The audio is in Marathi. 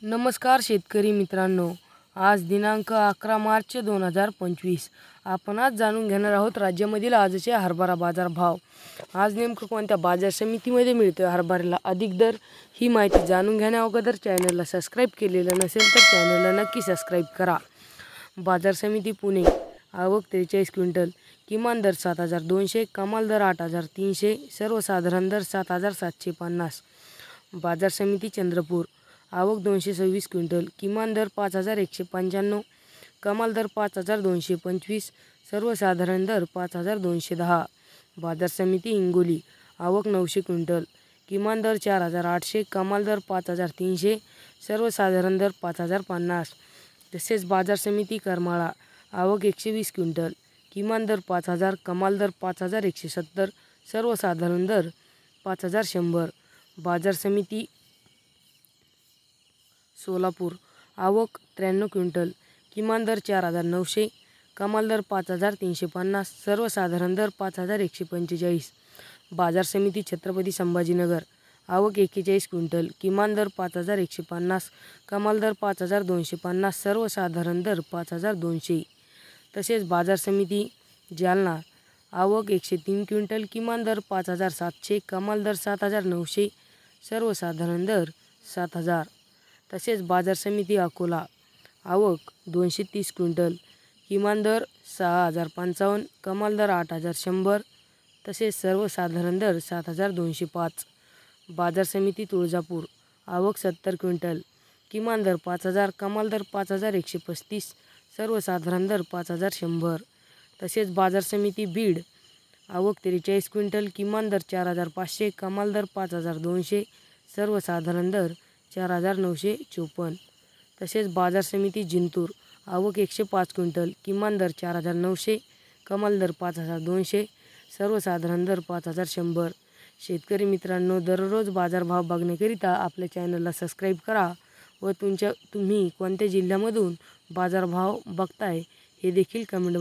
नमस्कार शेतकरी मित्रांनो, आज दिनांक 11 मार्च 2025 आपण आज जाणून घेणार आहोत राज्यामधील आजचे हरभरा बाजार भाव। आज नेमकं कोणत्या बाजार समितीमध्ये मिळतोय हरभऱ्याला अधिक दर, ही माहिती जाणून घेण्याअगोदर चॅनलला सबस्क्राईब केलेलं नसेल तर चॅनलला नक्की सबस्क्राईब करा। बाजार समिती पुणे, आवक 43 क्विंटल, किमान दर 7200, कमाल दर 8300, सर्वसाधारण दर 7750। बाजार समिती चंद्रपूर, आवक 226 क्विंटल, किमान दर 5195, कमाल दर 5225, सर्वसाधारण दर 5210। बाजार समिती हिंगोली, आवक 900 क्विंटल, किमान दर 4800, कमाल दर 5300, सर्वसाधारण दर 5050। तसेच बाजार समिती करमाळा, आवक 120 क्विंटल, किमान दर 5000, कमाल दर 5170, सर्वसाधारण दर 5100। बाजार समिती सोलापूर, आवक 93 क्विंटल, किमान दर 4900, कमाल दर 5350, सर्वसाधारण दर 5145। बाजार समिती छत्रपती संभाजीनगर, आवक 41 क्विंटल, किमान दर 5150, कमाल दर 5250, सर्वसाधारण दर 5200। तसेच बाजार समिती जालना, आवक 103 क्विंटल, किमान दर 5700, कमाल दर 7900, सर्वसाधारण दर 7000। तसेच बाजार समिती अकोला, आवक 230 क्विंटल, किमान दर 6055, कमाल दर 8100, तसेच सर्वसाधारण दर 7205। बाजार समिती तुळजापूर, आवक 70 क्विंटल, किमान दर 5000, कमाल दर 5135, सर्वसाधारण दर 5100। तसेच बाजार समिती बीड, आवक 43 क्विंटल, किमान दर 4500, कमाल दर 5200, सर्वसाधारण दर 4954। तसेच बाजार समिती जिंतूर, आवक 105 क्विंटल, किमान दर 4900, कमाल दर 5200, सर्वसाधारण दर 5100। शेतकरी मित्रांनो, दररोज बाजारभाव बघण्याकरिता आपल्या चॅनलला सबस्क्राईब करा व तुम्ही कोणत्या जिल्ह्यामधून बाजारभाव बघताय हे देखील कमेंट